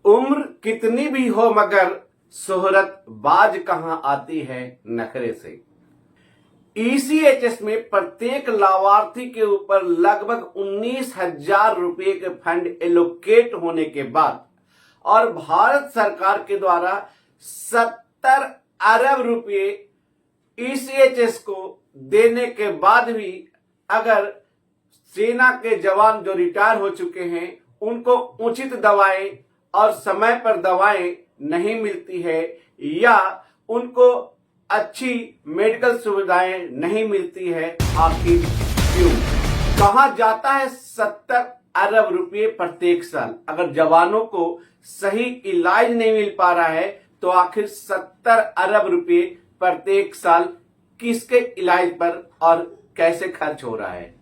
उम्र कितनी भी हो मगर शोहरत बाज कहां आती है नखरे से। ईसीएचएस में प्रत्येक लाभार्थी के ऊपर लगभग 19,000 रुपए के फंड एलोकेट होने के बाद और भारत सरकार के द्वारा 70 अरब रुपए ईसीएचएस को देने के बाद भी अगर सेना के जवान जो रिटायर हो चुके हैं उनको उचित दवाएं और समय पर दवाएं नहीं मिलती है या उनको अच्छी मेडिकल सुविधाएं नहीं मिलती है, आखिर क्यों? कहां जाता है 70 अरब रुपए प्रत्येक साल? अगर जवानों को सही इलाज नहीं मिल पा रहा है तो आखिर 70 अरब रुपए प्रत्येक साल किसके इलाज पर और कैसे खर्च हो रहा है?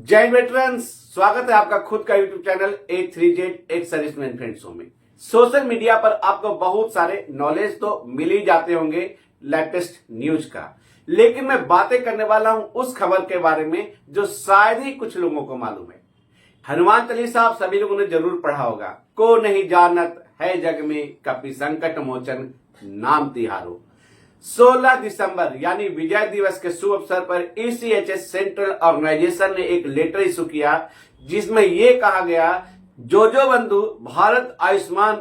जय वेटरन्स, स्वागत है आपका खुद का यूट्यूब चैनल A3Z एक सर्विसमैन फ्रेंड शो में। सोशल मीडिया पर आपको बहुत सारे नॉलेज तो मिल ही जाते होंगे लेटेस्ट न्यूज का, लेकिन मैं बातें करने वाला हूं उस खबर के बारे में जो शायद ही कुछ लोगों को मालूम है। हनुमान चालीसा आप सभी लोगों ने जरूर पढ़ा होगा। को नहीं जानत है जग में कपि संकट मोचन नाम तिहारो। 16 दिसंबर यानी विजय दिवस के शुभ अवसर पर ईसीएचएस सेंट्रल ऑर्गेनाइजेशन ने एक लेटर इशू किया जिसमें यह कहा गया जो बंधु भारत आयुष्मान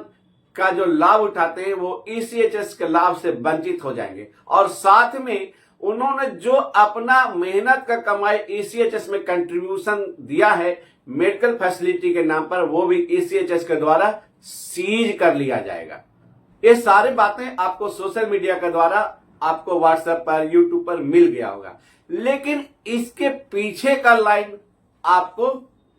का जो लाभ उठाते हैं वो ईसीएचएस के लाभ से वंचित हो जाएंगे और साथ में उन्होंने जो अपना मेहनत का कमाई ईसीएचएस में कंट्रीब्यूशन दिया है मेडिकल फैसिलिटी के नाम पर वो भी ईसीएचएस के द्वारा सीज कर लिया जाएगा। ये सारी बातें आपको सोशल मीडिया के द्वारा आपको व्हाट्सएप पर यूट्यूब पर मिल गया होगा, लेकिन इसके पीछे का लाइन आपको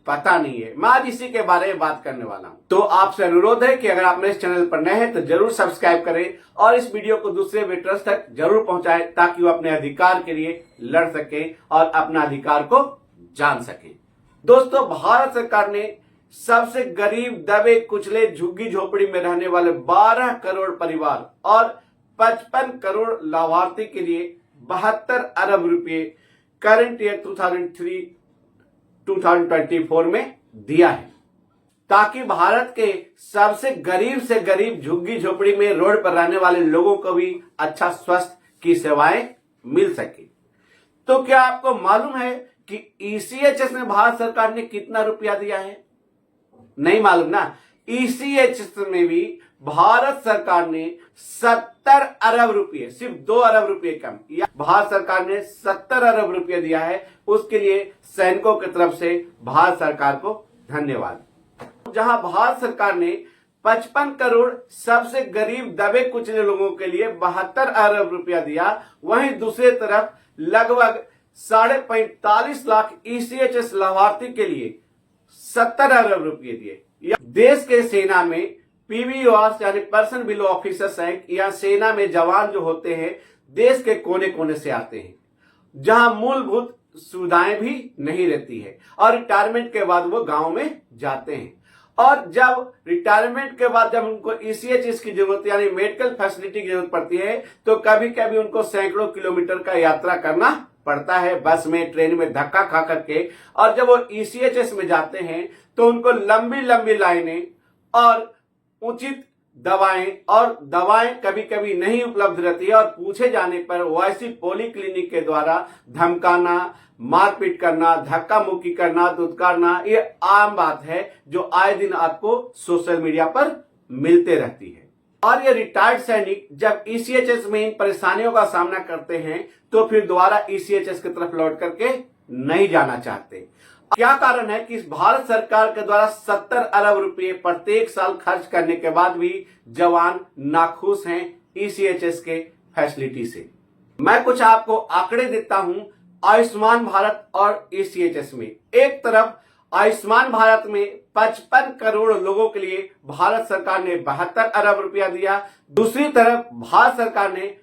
पता नहीं है। मैं आज इसी के बारे में बात करने वाला हूं। तो आपसे अनुरोध है कि अगर आप मेरे चैनल पर नए हैं तो जरूर सब्सक्राइब करें और इस वीडियो को दूसरे वेटरन्स तक जरूर पहुंचाएं ताकि वो अपने अधिकार के लिए लड़ सके और अपना अधिकार को जान सके। दोस्तों, भारत सरकार ने सबसे गरीब दबे कुचले झुग्गी झोपड़ी में रहने वाले 12 करोड़ परिवार और 55 करोड़ लाभार्थी के लिए 72 अरब रुपए करंट ईयर 2023-2024 में दिया है ताकि भारत के सबसे गरीब से गरीब झुग्गी झोपड़ी में रोड पर रहने वाले लोगों को भी अच्छा स्वास्थ्य की सेवाएं मिल सके। तो क्या आपको मालूम है कि ईसीएचएस में भारत सरकार ने कितना रुपया दिया है? नहीं मालूम ना। ईसीएचएस में भी भारत सरकार ने 70 अरब रुपये, सिर्फ 2 अरब रुपये कम, या भारत सरकार ने 70 अरब रुपये दिया है। उसके लिए सैनिकों की तरफ से भारत सरकार को धन्यवाद। जहां भारत सरकार ने 55 करोड़ सबसे गरीब दबे कुचले लोगों के लिए 72 अरब रुपया दिया, वहीं दूसरी तरफ लगभग 45.5 लाख ईसीएचएस लाभार्थी के लिए 70 अरब रुपये दिए। देश के सेना में पीवीओआर यानी पर्सन बिलो ऑफिसर्स रैंक या सेना में जवान जो होते हैं देश के कोने कोने से आते हैं जहां मूलभूत सुविधाएं भी नहीं रहती है और रिटायरमेंट के बाद वो गांव में जाते हैं और जब रिटायरमेंट के बाद जब उनको ईसीएचएस की जरूरत यानी मेडिकल फैसिलिटी की जरूरत पड़ती है तो कभी कभी उनको सैकड़ों किलोमीटर का यात्रा करना पड़ता है बस में, ट्रेन में धक्का खा करके। और जब वो ईसीएचएस में जाते हैं तो उनको लंबी लंबी लाइनें और उचित दवाएं कभी कभी नहीं उपलब्ध रहती है और पूछे जाने पर वैसी पॉलीक्लिनिक के द्वारा धमकाना, मारपीट करना, धक्का मुक्की करना, दुत्कारना ये आम बात है जो आए दिन आपको सोशल मीडिया पर मिलते रहती है। और ये रिटायर्ड सैनिक जब ईसीएचएस में इन परेशानियों का सामना करते हैं तो फिर दोबारा ईसीएचएस की तरफ लौट करके नहीं जाना चाहते। क्या कारण है कि भारत सरकार के द्वारा 70 अरब रुपए प्रत्येक साल खर्च करने के बाद भी जवान नाखुश हैं ईसीएचएस के फैसिलिटी से? मैं कुछ आपको आंकड़े देता हूं आयुष्मान भारत और ईसीएचएस में। एक तरफ आयुष्मान भारत में 55 करोड़ लोगों के लिए भारत सरकार ने 72 अरब रुपया दिया, दूसरी तरफ भारत सरकार ने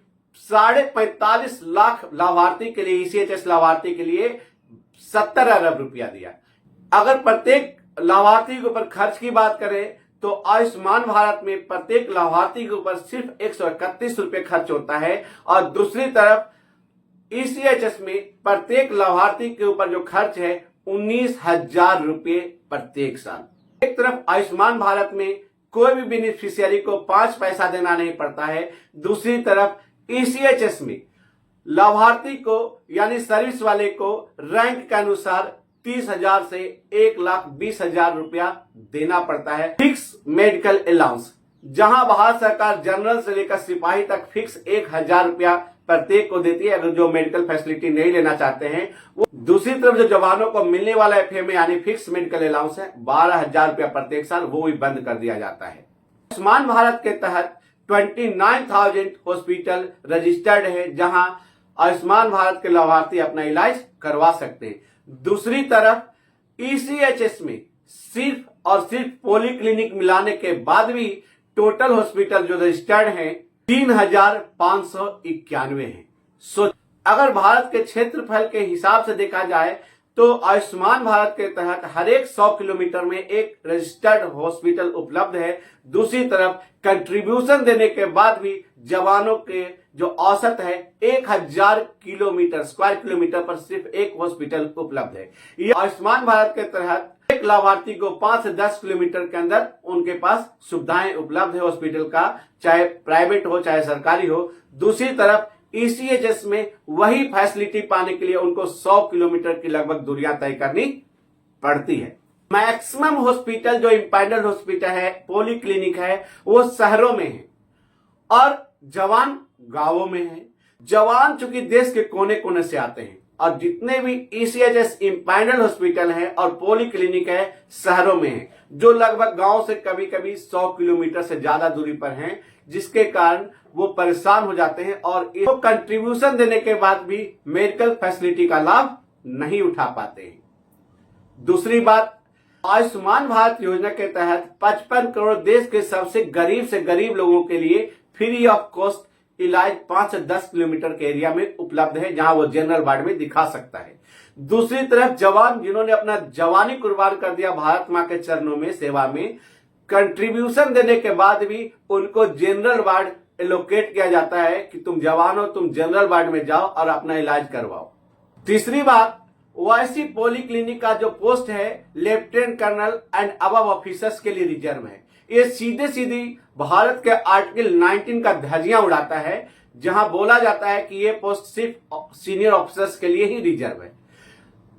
45.5 लाख लाभार्थी के लिए ईसीएचएस लाभार्थी के लिए 70 अरब रुपया दिया। अगर प्रत्येक लाभार्थी के ऊपर खर्च की बात करें तो आयुष्मान भारत में प्रत्येक लाभार्थी के ऊपर सिर्फ 131 रुपए खर्च होता है और दूसरी तरफ ईसीएचएस में प्रत्येक लाभार्थी के ऊपर जो खर्च है 19,000 रुपये प्रत्येक साल। एक तरफ आयुष्मान भारत में कोई भी बेनिफिशियरी को 5 पैसा देना नहीं पड़ता है, दूसरी तरफ ईसीएचएस में लाभार्थी को यानी सर्विस वाले को रैंक के अनुसार 30,000 से 1,20,000 रुपया देना पड़ता है फिक्स मेडिकल अलाउंस। जहां भारत सरकार जनरल से लेकर सिपाही तक फिक्स 1,000 रुपया प्रत्येक को देती है अगर जो मेडिकल फैसिलिटी नहीं लेना चाहते हैं वो। दूसरी तरफ जो जवानों को मिलने वाला एफएमए यानी फिक्स मेडिकल अलाउंस है 12,000 रुपया प्रत्येक साल, वो भी बंद कर दिया जाता है। आयुष्मान भारत के तहत 29,000 हॉस्पिटल रजिस्टर्ड है जहां आयुष्मान भारत के लाभार्थी अपना इलाज करवा सकते हैं। दूसरी तरफ ईसीएचएस में सिर्फ और सिर्फ पॉलीक्लिनिक मिलाने के बाद भी टोटल हॉस्पिटल जो रजिस्टर्ड हैं 3,591 हैं। अगर भारत के क्षेत्रफल के हिसाब से देखा जाए तो आयुष्मान भारत के तहत हर एक 100 किलोमीटर में एक रजिस्टर्ड हॉस्पिटल उपलब्ध है। दूसरी तरफ कंट्रीब्यूशन देने के बाद भी जवानों के जो औसत है 1,000 स्क्वायर किलोमीटर पर सिर्फ एक हॉस्पिटल उपलब्ध है। ये आयुष्मान भारत के तहत एक लाभार्थी को 5 से 10 किलोमीटर के अंदर उनके पास सुविधाएं उपलब्ध है हॉस्पिटल का, चाहे प्राइवेट हो चाहे सरकारी हो। दूसरी तरफ ईसीएचएस में वही फैसिलिटी पाने के लिए उनको 100 किलोमीटर की लगभग दूरियां तय करनी पड़ती है। मैक्सिमम हॉस्पिटल जो इंपैनल्ड हॉस्पिटल है, पॉलीक्लिनिक है, वो शहरों में है और जवान गांवों में है। जवान चूंकि देश के कोने कोने से आते हैं और जितने भी ईसीएचएस इंपैनल्ड हॉस्पिटल है और पॉलीक्लिनिक है शहरों में है, जो लगभग गांव से कभी कभी 100 किलोमीटर से ज्यादा दूरी पर हैं, जिसके कारण वो परेशान हो जाते हैं और वो कंट्रीब्यूशन देने के बाद भी मेडिकल फैसिलिटी का लाभ नहीं उठा पाते हैं। दूसरी बात, आयुष्मान भारत योजना के तहत 55 करोड़ देश के सबसे गरीब लोगों के लिए फ्री ऑफ कॉस्ट इलाज 5 से 10 किलोमीटर के एरिया में उपलब्ध है जहां वो जनरल वार्ड में दिखा सकता है। दूसरी तरफ जवान जिन्होंने अपना जवानी कुर्बान कर दिया भारत मां के चरणों में सेवा में, कंट्रीब्यूशन देने के बाद भी उनको जनरल वार्ड एलोकेट किया जाता है कि तुम जवान हो, तुम जनरल वार्ड में जाओ और अपना इलाज करवाओ। तीसरी बात, ओआईसी पॉलीक्लिनिक का जो पोस्ट है lieutenant colonel and above officers के लिए रिजर्व है। ये सीधे सीधी भारत के आर्टिकल 19 का धज्जियां उड़ाता है जहां बोला जाता है कि ये पोस्ट सिर्फ सीनियर ऑफिसर्स के लिए ही रिजर्व है।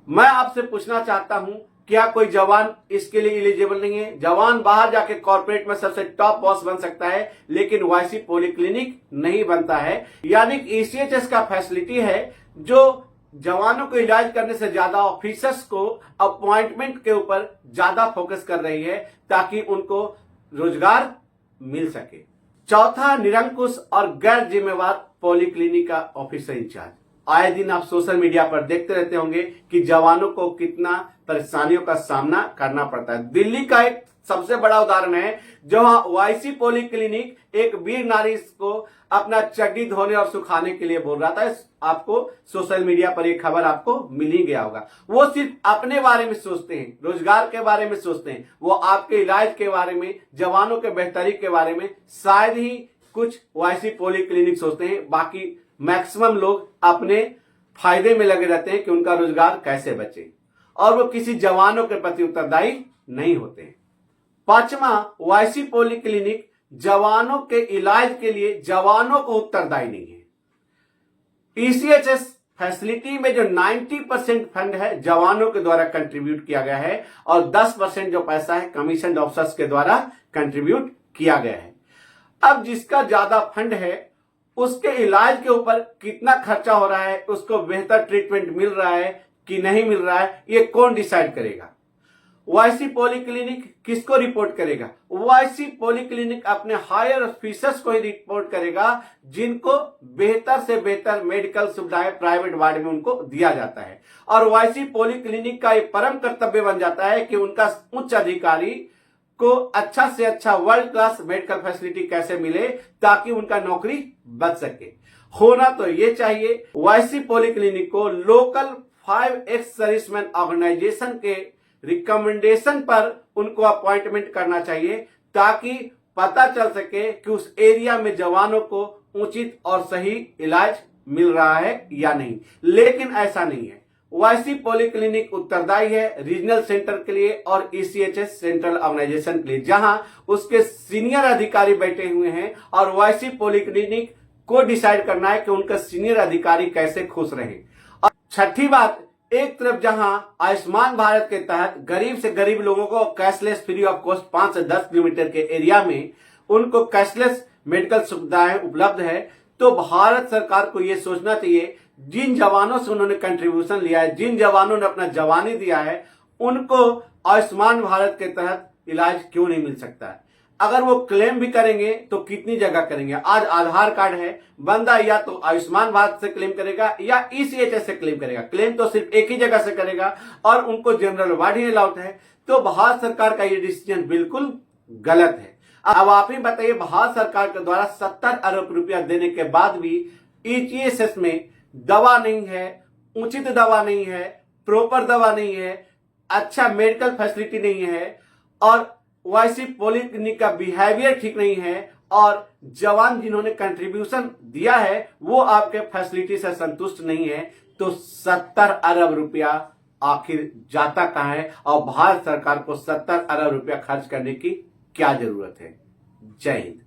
मैं आपसे पूछना चाहता हूं, क्या कोई जवान इसके लिए एलिजिबल नहीं है? जवान बाहर जाके कॉर्पोरेट में सबसे टॉप बॉस बन सकता है लेकिन ओआईसी पॉलीक्लिनिक नहीं बनता है। यानी ईसीएचएस का फैसिलिटी है जो जवानों को इलाज करने से ज्यादा ऑफिसर्स को अपॉइंटमेंट के ऊपर ज्यादा फोकस कर रही है ताकि उनको रोजगार मिल सके। चौथा, निरंकुश और गैर जिम्मेवार पॉलीक्लिनिक का ऑफिसर इंचार्ज। आए दिन आप सोशल मीडिया पर देखते रहते होंगे कि जवानों को कितना परेशानियों का सामना करना पड़ता है। दिल्ली का एक सबसे बड़ा उदाहरण है जहां ओआईसी पॉलीक्लिनिक एक वीर नारी को अपना चड्डी धोने और सुखाने के लिए बोल रहा था। आपको सोशल मीडिया पर एक खबर आपको मिल ही गया होगा। वो सिर्फ अपने बारे में सोचते हैं, रोजगार के बारे में सोचते हैं, वो आपके इलाज के बारे में, जवानों के बेहतरी के बारे में शायद ही कुछ ओआईसी पॉलीक्लिनिक सोचते हैं। बाकी मैक्सिमम लोग अपने फायदे में लगे रहते हैं कि उनका रोजगार कैसे बचे और वो किसी जवानों के प्रति उत्तरदायी नहीं होते हैं। पांचवा, ओआईसी पॉलीक्लिनिक जवानों के इलाज के लिए जवानों को उत्तरदायी नहीं है। ईसीएचएस फैसिलिटी में जो 90% फंड है जवानों के द्वारा कंट्रीब्यूट किया गया है और 10% जो पैसा है कमीशन ऑफिसर्स के द्वारा कंट्रीब्यूट किया गया है। अब जिसका ज्यादा फंड है उसके इलाज के ऊपर कितना खर्चा हो रहा है, उसको बेहतर ट्रीटमेंट मिल रहा है कि नहीं मिल रहा है, ये कौन डिसाइड करेगा? ओआईसी पॉलीक्लिनिक किसको रिपोर्ट करेगा? ओआईसी पॉलीक्लिनिक अपने हायर ऑफिसर्स को ही रिपोर्ट करेगा जिनको बेहतर से बेहतर मेडिकल सुविधाएं प्राइवेट वार्ड में उनको दिया जाता है। और ओआईसी पॉलीक्लिनिक का एक परम कर्तव्य बन जाता है कि उनका उच्च अधिकारी को अच्छा से अच्छा वर्ल्ड क्लास मेडिकल फैसिलिटी कैसे मिले ताकि उनका नौकरी बच सके। होना तो ये चाहिए ओआईसी पॉलीक्लिनिक को लोकल 5 सर्विसमैन ऑर्गेनाइजेशन के रिकमेंडेशन पर उनको अपॉइंटमेंट करना चाहिए ताकि पता चल सके कि उस एरिया में जवानों को उचित और सही इलाज मिल रहा है या नहीं। लेकिन ऐसा नहीं है। वाईसी पॉलीक्लिनिक उत्तरदायी है रीजनल सेंटर के लिए और ईसीएचएस सेंट्रल ऑर्गेनाइजेशन के लिए, जहां उसके सीनियर अधिकारी बैठे हुए हैं और वाईसी पॉलीक्लिनिक को डिसाइड करना है कि उनका सीनियर अधिकारी कैसे खुश रहे। और छठी बात, एक तरफ जहां आयुष्मान भारत के तहत गरीब से गरीब लोगों को कैशलेस फ्री ऑफ कॉस्ट 5 से 10 किलोमीटर के एरिया में उनको कैशलेस मेडिकल सुविधाएं उपलब्ध है, तो भारत सरकार को यह सोचना चाहिए जिन जवानों से उन्होंने कंट्रीब्यूशन लिया है, जिन जवानों ने अपना जवानी दिया है, उनको आयुष्मान भारत के तहत इलाज क्यों नहीं मिल सकता है। अगर वो क्लेम भी करेंगे तो कितनी जगह करेंगे। आज आधार कार्ड है, बंदा या तो आयुष्मान भारत से क्लेम करेगा या ईसीएचएस से क्लेम करेगा, क्लेम तो सिर्फ एक ही जगह से करेगा और उनको जनरल वार्ड ही अलाउड है। तो भारत सरकार का ये डिसीजन बिल्कुल गलत है। अब आप ही बताइए, भारत सरकार के द्वारा 70 अरब रुपया देने के बाद भी ईसीएचएस में दवा नहीं है, उचित दवा नहीं है, प्रॉपर दवा नहीं है, अच्छा मेडिकल फैसिलिटी नहीं है और वाईसी पॉलीक्लिनिक का बिहेवियर ठीक नहीं है और जवान जिन्होंने कंट्रीब्यूशन दिया है वो आपके फैसिलिटी से संतुष्ट नहीं है, तो 70 अरब रुपया आखिर जाता कहां है और भारत सरकार को 70 अरब रुपया खर्च करने की क्या जरूरत है। जय हिंद।